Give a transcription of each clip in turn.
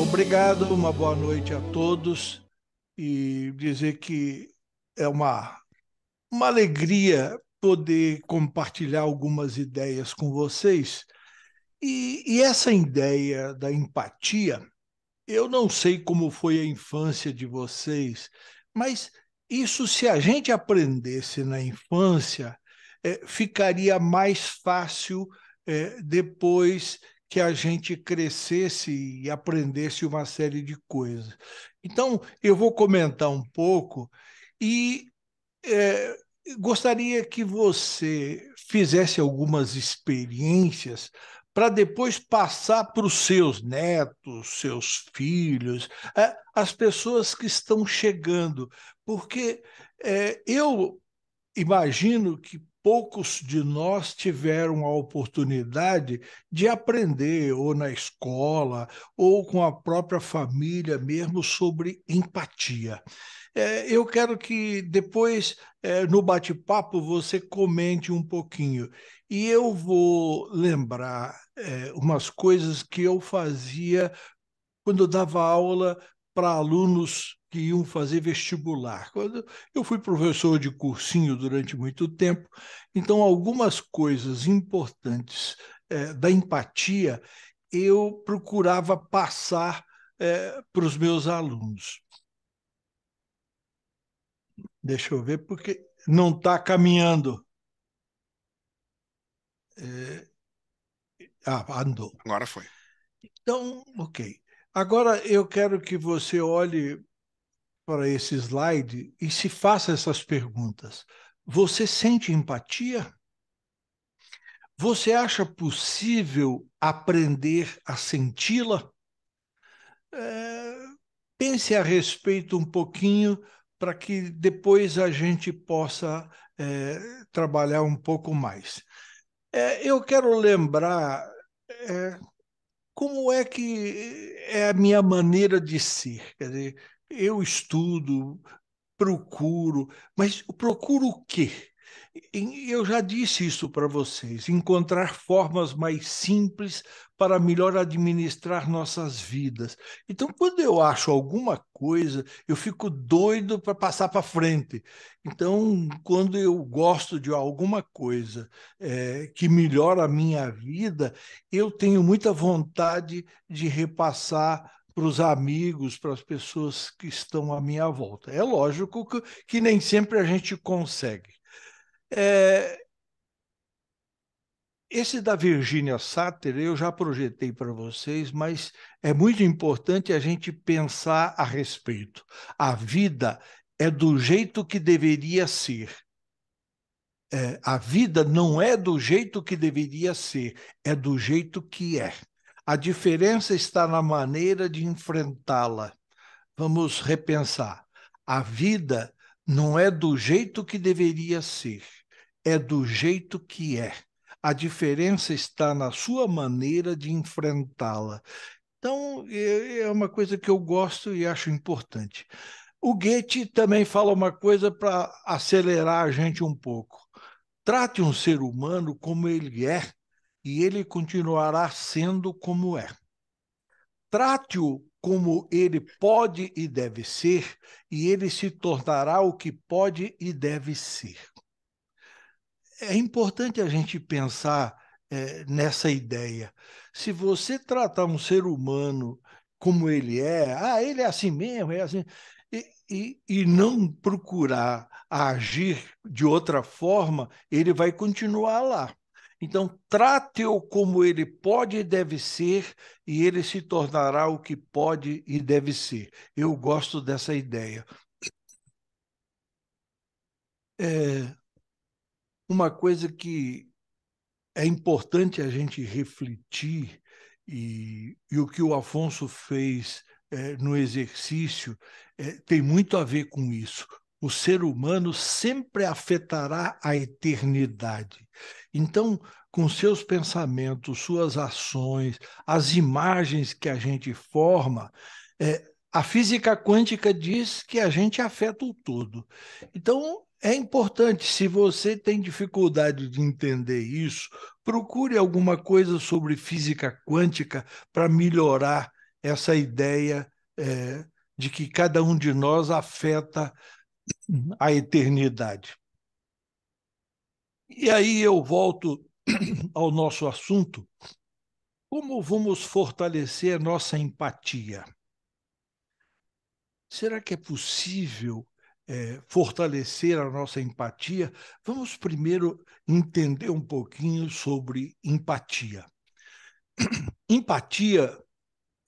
Obrigado, uma boa noite a todos e dizer que é uma alegria poder compartilhar algumas ideias com vocês. E essa ideia da empatia, eu não sei como foi a infância de vocês, mas isso, se a gente aprendesse na infância, ficaria mais fácil, depois que a gente crescesse e aprendesse uma série de coisas. Então, eu vou comentar um pouco e é, gostaria que você fizesse algumas experiências para depois passar para os seus netos, seus filhos, as pessoas que estão chegando, porque eu imagino que poucos de nós tiveram a oportunidade de aprender, ou na escola, ou com a própria família mesmo, sobre empatia. Eu quero que depois, no bate-papo, você comente um pouquinho. E eu vou lembrar, umas coisas que eu fazia quando eu dava aula para alunos que iam fazer vestibular. Quando eu fui professor de cursinho durante muito tempo, então algumas coisas importantes, da empatia eu procurava passar, para os meus alunos. Deixa eu ver, porque não está caminhando. É, andou. Agora foi. Então, ok. Agora eu quero que você olhe para esse slide e se faça essas perguntas. Você sente empatia? Você acha possível aprender a senti-la? É, pense a respeito um pouquinho para que depois a gente possa, trabalhar um pouco mais. Eu quero lembrar, é, como é que é a minha maneira de ser. Quer dizer, eu estudo, procuro, mas procuro o quê? Eu já disse isso para vocês: encontrar formas mais simples para melhor administrar nossas vidas. Então, quando eu acho alguma coisa, eu fico doido para passar para frente. Então, quando eu gosto de alguma coisa, que melhora a minha vida, eu tenho muita vontade de repassar para os amigos, para as pessoas que estão à minha volta. É lógico que nem sempre a gente consegue. É, esse da Virginia Satir eu já projetei para vocês, mas é muito importante a gente pensar a respeito. A vida é do jeito que deveria ser. A vida não é do jeito que deveria ser, é do jeito que é. A diferença está na maneira de enfrentá-la. Vamos repensar. A vida não é do jeito que deveria ser, é do jeito que é. A diferença está na sua maneira de enfrentá-la. Então, é uma coisa que eu gosto e acho importante. O Goethe também fala uma coisa para acelerar a gente um pouco. Trate um ser humano como ele é, e ele continuará sendo como é. Trate-o como ele pode e deve ser, e ele se tornará o que pode e deve ser. É importante a gente pensar, nessa ideia. Se você tratar um ser humano como ele é, ele é assim mesmo, é assim, e não procurar agir de outra forma, ele vai continuar lá. Então, trate-o como ele pode e deve ser, e ele se tornará o que pode e deve ser. Eu gosto dessa ideia. É uma coisa que é importante a gente refletir, e o que o Afonso fez, no exercício, tem muito a ver com isso. O ser humano sempre afetará a eternidade. Então, com seus pensamentos, suas ações, as imagens que a gente forma, A física quântica diz que a gente afeta o todo. Então, é importante, se você tem dificuldade de entender isso, procure alguma coisa sobre física quântica para melhorar essa ideia, de que cada um de nós afeta a eternidade. E aí eu volto ao nosso assunto. Como vamos fortalecer a nossa empatia? Será que é possível fortalecer a nossa empatia? Vamos primeiro entender um pouquinho sobre empatia. Empatia,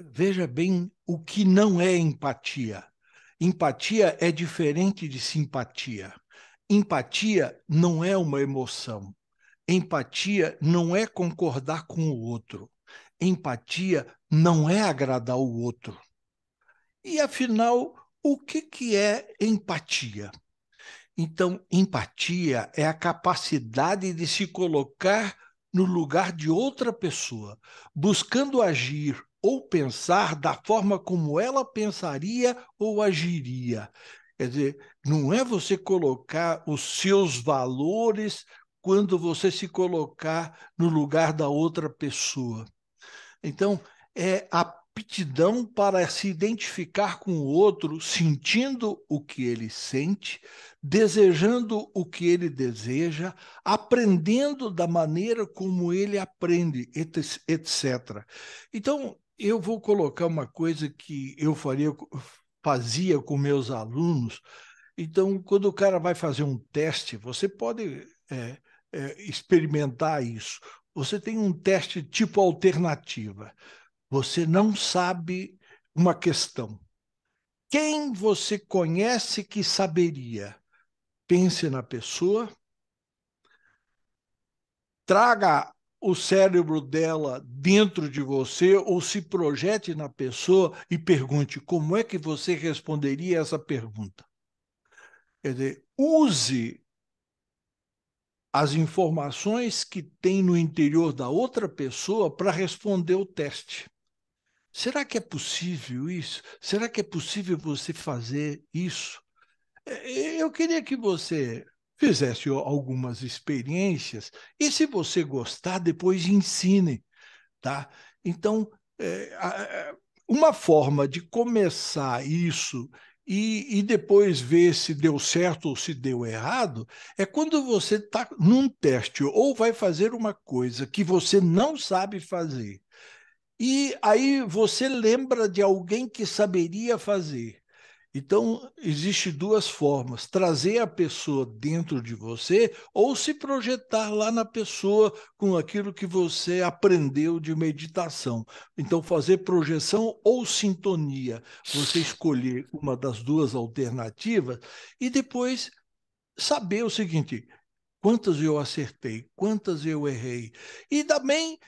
veja bem o que não é empatia. Empatia é diferente de simpatia. Empatia não é uma emoção. Empatia não é concordar com o outro. Empatia não é agradar o outro. E, afinal, o que é empatia? Então, empatia é a capacidade de se colocar no lugar de outra pessoa, buscando agir ou pensar da forma como ela pensaria ou agiria. Quer dizer, não é você colocar os seus valores quando você se colocar no lugar da outra pessoa. Então, é a aptidão para se identificar com o outro, sentindo o que ele sente, desejando o que ele deseja, aprendendo da maneira como ele aprende, etc. Então, eu vou colocar uma coisa que eu fazia com meus alunos. Então, quando o cara vai fazer um teste, você pode experimentar isso. Você tem um teste tipo alternativa. Você não sabe uma questão. Quem você conhece que saberia? Pense na pessoa, traga o cérebro dela dentro de você ou se projete na pessoa e pergunte como é que você responderia essa pergunta. Quer dizer, use as informações que tem no interior da outra pessoa para responder o teste. Será que é possível isso? Será que é possível você fazer isso? Eu queria que você fizesse algumas experiências e, se você gostar, depois ensine, tá? Então, uma forma de começar isso e depois ver se deu certo ou se deu errado é quando você está num teste ou vai fazer uma coisa que você não sabe fazer. E aí você lembra de alguém que saberia fazer. Então, existe duas formas: trazer a pessoa dentro de você ou se projetar lá na pessoa com aquilo que você aprendeu de meditação. Então, fazer projeção ou sintonia. Você escolher uma das duas alternativas e depois saber o seguinte: quantas eu acertei, quantas eu errei. E também,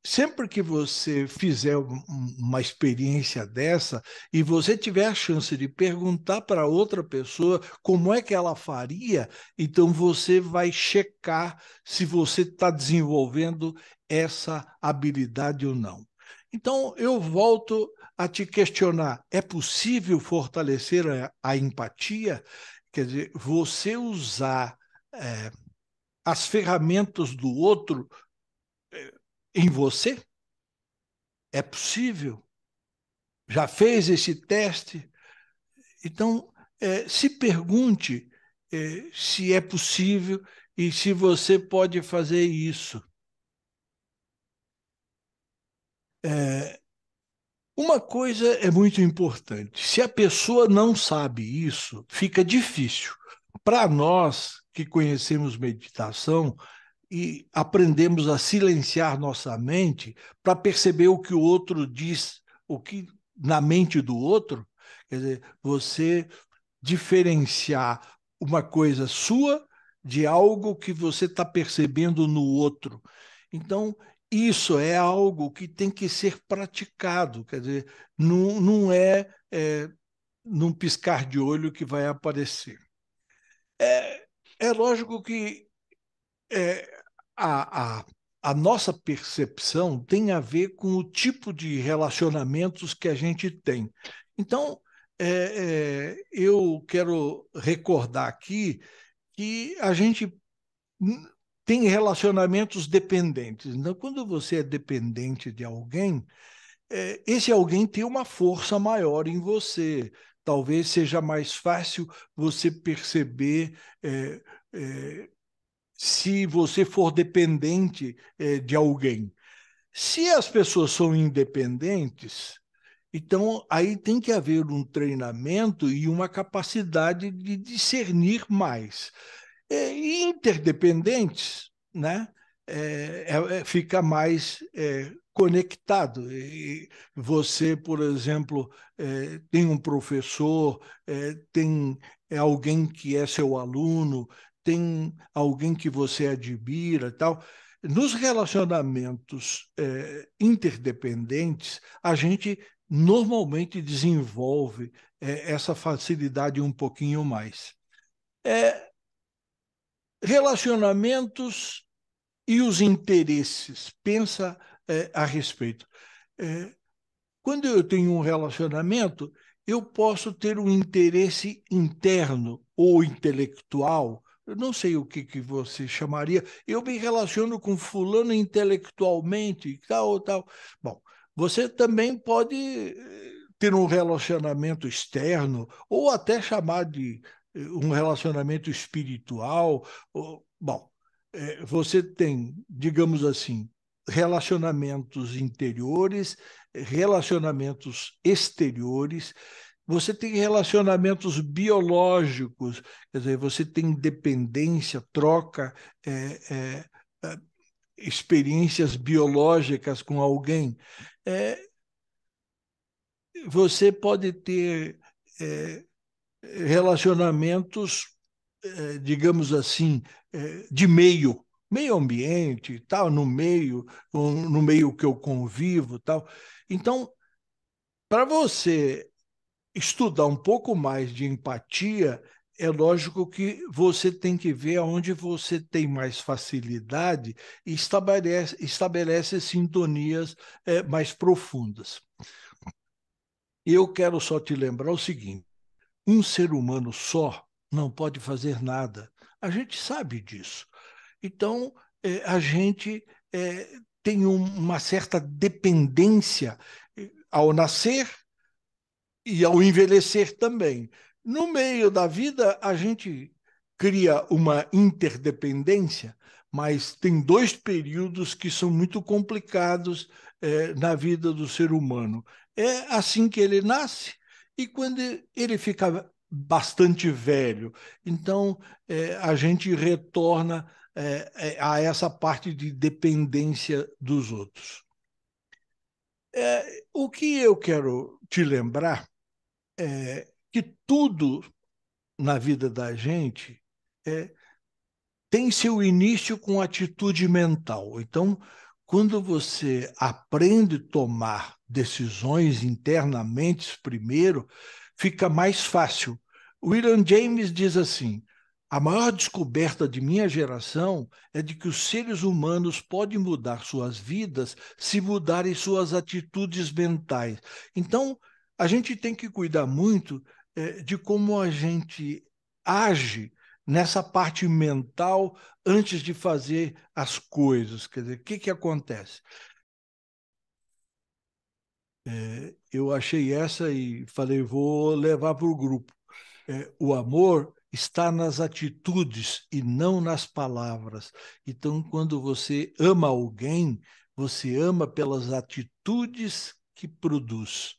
sempre que você fizer uma experiência dessa e você tiver a chance de perguntar para outra pessoa como é que ela faria, então você vai checar se você está desenvolvendo essa habilidade ou não. Então, eu volto a te questionar: é possível fortalecer a empatia? Quer dizer, você usar é, as ferramentas do outro em você? É possível? Já fez esse teste? Então, se pergunte se é possível e se você pode fazer isso. Uma coisa é muito importante: se a pessoa não sabe isso, fica difícil. Para nós que conhecemos meditação, e aprendemos a silenciar nossa mente para perceber o que o outro diz, o que na mente do outro. Quer dizer, você diferenciar uma coisa sua de algo que você está percebendo no outro. Então, isso é algo que tem que ser praticado, quer dizer, não é num piscar de olho que vai aparecer. É, é lógico que é, a, a, a nossa percepção tem a ver com o tipo de relacionamentos que a gente tem. Então, eu quero recordar aqui que a gente tem relacionamentos dependentes. Então, quando você é dependente de alguém, esse alguém tem uma força maior em você. Talvez seja mais fácil você perceber se você for dependente de alguém. Se as pessoas são independentes, então aí tem que haver um treinamento e uma capacidade de discernir mais. E interdependentes, né? Fica mais conectado. E você, por exemplo, tem um professor, tem alguém que é seu aluno, tem alguém que você admira, tal. Nos relacionamentos interdependentes, a gente normalmente desenvolve essa facilidade um pouquinho mais. Relacionamentos e os interesses. Pensa a respeito. Quando eu tenho um relacionamento, eu posso ter um interesse interno ou intelectual. Eu não sei o que você chamaria. Eu me relaciono com fulano intelectualmente, tal, tal. Bom, você também pode ter um relacionamento externo, ou até chamar de um relacionamento espiritual. Bom, você tem, digamos assim, relacionamentos interiores, relacionamentos exteriores, você tem relacionamentos biológicos, quer dizer, você tem dependência, troca, é, é, experiências biológicas com alguém. É, você pode ter relacionamentos, digamos assim, de meio ambiente, tal, no meio que eu convivo, tal. Então, para você estudar um pouco mais de empatia, é lógico que você tem que ver aonde você tem mais facilidade e estabelece sintonias mais profundas. Eu quero só te lembrar o seguinte: um ser humano só não pode fazer nada. A gente sabe disso. Então, a gente tem uma certa dependência ao nascer e ao envelhecer também. No meio da vida, a gente cria uma interdependência, mas tem dois períodos que são muito complicados na vida do ser humano. É assim que ele nasce e quando ele fica bastante velho. Então, a gente retorna a essa parte de dependência dos outros. O que eu quero te lembrar que tudo na vida da gente é, tem seu início com atitude mental. Então, quando você aprende a tomar decisões internamente primeiro, fica mais fácil. William James diz assim: a maior descoberta de minha geração é de que os seres humanos podem mudar suas vidas se mudarem suas atitudes mentais. Então, a gente tem que cuidar muito de como a gente age nessa parte mental antes de fazer as coisas. Quer dizer, o que acontece? Eu achei essa e falei, vou levar para o grupo. O amor está nas atitudes e não nas palavras. Então, quando você ama alguém, você ama pelas atitudes que produz.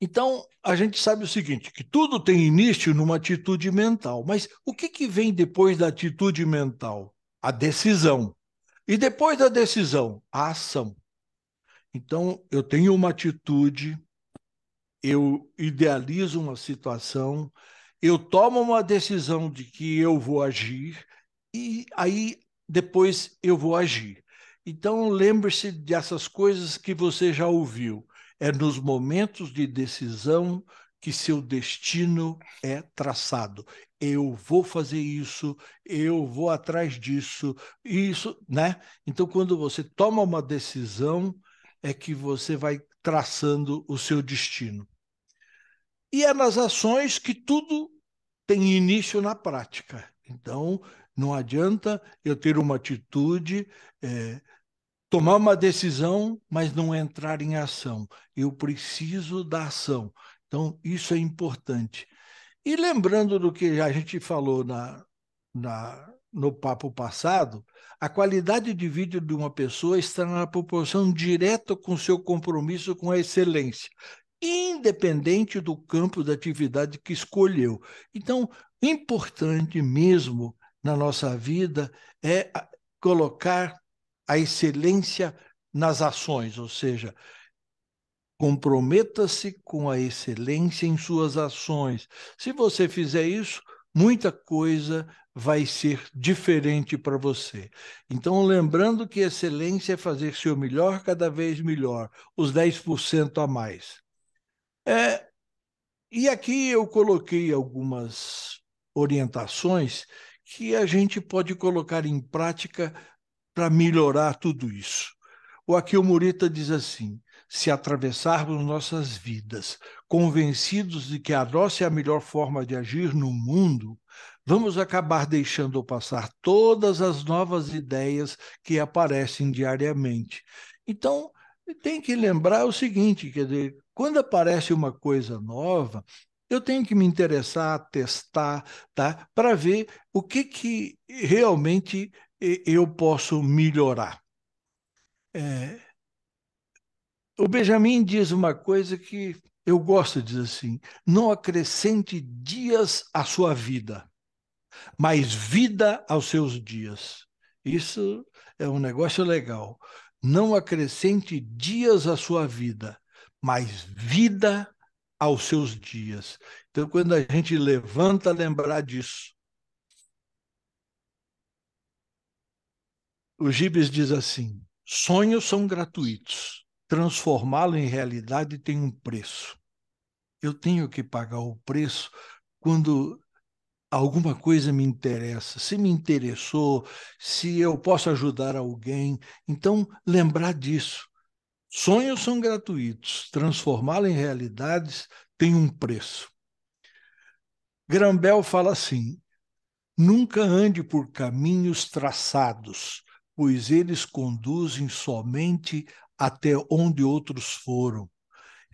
Então, a gente sabe o seguinte, que tudo tem início numa atitude mental. Mas o que vem depois da atitude mental? A decisão. E depois da decisão, a ação. Então, eu tenho uma atitude, eu idealizo uma situação, eu tomo uma decisão de que eu vou agir, e aí depois eu vou agir. Então, lembre-se dessas coisas que você já ouviu. É nos momentos de decisão que seu destino é traçado. Eu vou fazer isso, eu vou atrás disso, isso, né? Então, quando você toma uma decisão, é que você vai traçando o seu destino. E é nas ações que tudo tem início na prática. Então, não adianta eu ter uma atitude, tomar uma decisão, mas não entrar em ação. Eu preciso da ação. Então, isso é importante. E lembrando do que a gente falou no papo passado, a qualidade de vida de uma pessoa está na proporção direta com seu compromisso com a excelência, independente do campo da atividade que escolheu. Então, importante mesmo na nossa vida é colocar a excelência nas ações, ou seja, comprometa-se com a excelência em suas ações. Se você fizer isso, muita coisa vai ser diferente para você. Então, lembrando que excelência é fazer seu melhor cada vez melhor, os 10% a mais. E aqui eu coloquei algumas orientações que a gente pode colocar em prática para melhorar tudo isso. O Akio Morita diz assim: se atravessarmos nossas vidas convencidos de que a nossa é a melhor forma de agir no mundo, vamos acabar deixando passar todas as novas ideias que aparecem diariamente. Então, tem que lembrar o seguinte, quer dizer, quando aparece uma coisa nova, eu tenho que me interessar, testar, tá? Para ver o que realmente eu posso melhorar. O Benjamin diz uma coisa que eu gosto, diz assim: não acrescente dias à sua vida, mas vida aos seus dias. Isso é um negócio legal. Não acrescente dias à sua vida, mas vida aos seus dias. Então, quando a gente levanta, lembrar disso. O Gibes diz assim: sonhos são gratuitos. Transformá-lo em realidade tem um preço. Eu tenho que pagar o preço quando alguma coisa me interessa. Se me interessou, se eu posso ajudar alguém, então lembrar disso. Sonhos são gratuitos. Transformá-lo em realidades tem um preço. Grambel fala assim: nunca ande por caminhos traçados, pois eles conduzem somente até onde outros foram.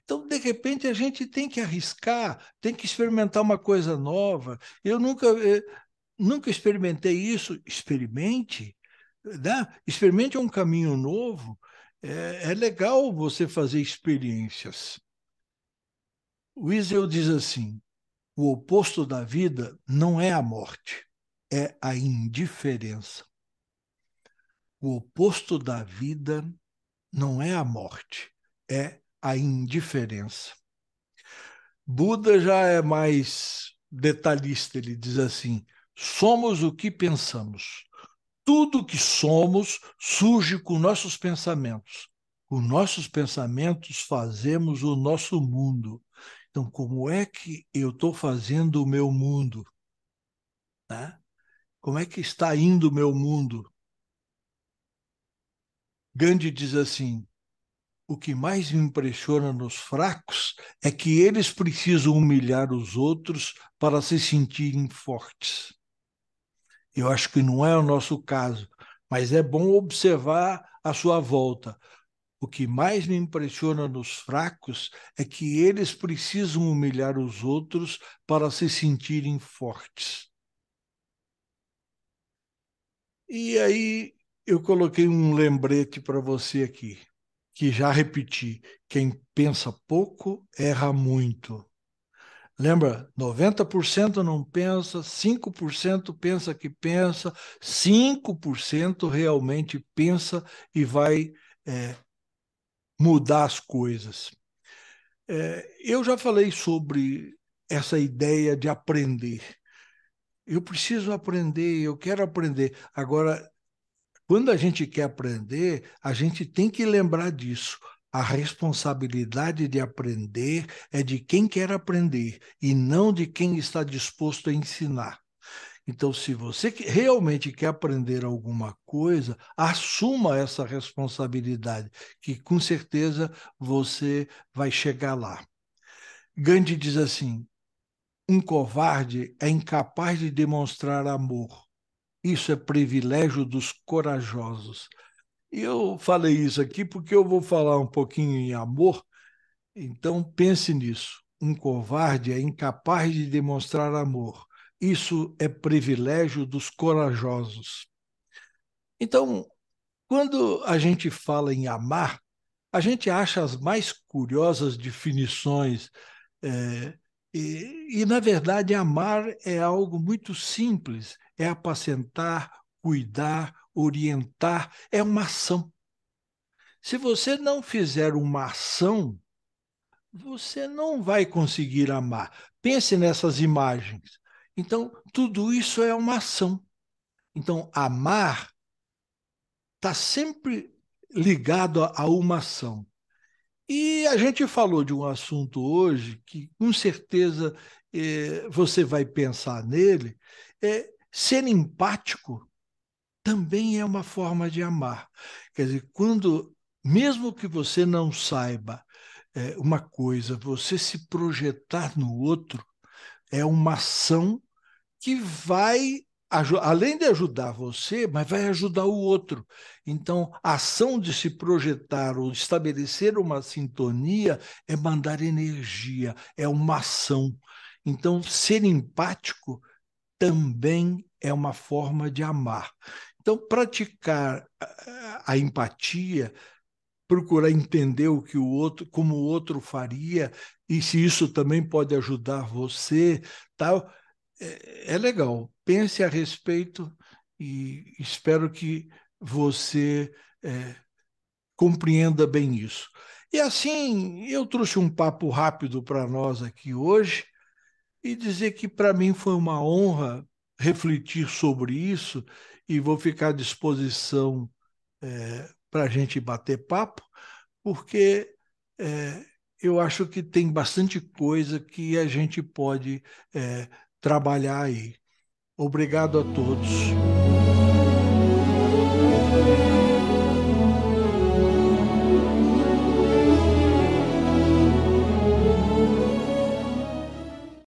Então, de repente, a gente tem que arriscar, tem que experimentar uma coisa nova. Eu nunca experimentei isso. Experimente, né? Experimente um caminho novo. É legal você fazer experiências. O Wiesel diz assim: o oposto da vida não é a morte, é a indiferença. O oposto da vida não é a morte, é a indiferença. Buda já é mais detalhista, ele diz assim: somos o que pensamos. Tudo que somos surge com nossos pensamentos. Com nossos pensamentos fazemos o nosso mundo. Então, como é que eu estou fazendo o meu mundo? Né? Como é que está indo o meu mundo? Gandhi diz assim: o que mais me impressiona nos fracos é que eles precisam humilhar os outros para se sentirem fortes. Eu acho que não é o nosso caso, mas é bom observar a sua volta. O que mais me impressiona nos fracos é que eles precisam humilhar os outros para se sentirem fortes. E aí eu coloquei um lembrete para você aqui, que já repeti: quem pensa pouco erra muito. Lembra, 90% não pensa, 5% pensa que pensa, 5% realmente pensa e vai é, mudar as coisas. Eu já falei sobre essa ideia de aprender. Eu preciso aprender, eu quero aprender. Agora, quando a gente quer aprender, a gente tem que lembrar disso. A responsabilidade de aprender é de quem quer aprender e não de quem está disposto a ensinar. Então, se você realmente quer aprender alguma coisa, assuma essa responsabilidade, que com certeza você vai chegar lá. Gandhi diz assim: um covarde é incapaz de demonstrar amor. Isso é privilégio dos corajosos. E eu falei isso aqui porque eu vou falar um pouquinho em amor, então pense nisso. Um covarde é incapaz de demonstrar amor. Isso é privilégio dos corajosos. Então, quando a gente fala em amar, a gente acha as mais curiosas definições. é, na verdade, amar é algo muito simples: é apacentar, cuidar, orientar, é uma ação. Se você não fizer uma ação, você não vai conseguir amar. Pense nessas imagens. Então, tudo isso é uma ação. Então, amar está sempre ligado a uma ação. E a gente falou de um assunto hoje que, com certeza, você vai pensar nele. Ser empático também é uma forma de amar. Quer dizer, mesmo que você não saiba uma coisa, você se projetar no outro é uma ação que vai, além de ajudar você, mas vai ajudar o outro. Então, a ação de se projetar ou estabelecer uma sintonia é mandar energia, é uma ação. Então, ser empático também é uma forma de amar. Então, praticar a empatia, procurar entender o que o outro, como o outro faria e se isso também pode ajudar você, tal, é legal. Pense a respeito e espero que você compreenda bem isso. E assim, eu trouxe um papo rápido para nós aqui hoje e dizer que para mim foi uma honra refletir sobre isso e vou ficar à disposição para a gente bater papo, porque eu acho que tem bastante coisa que a gente pode trabalhar aí. Obrigado a todos.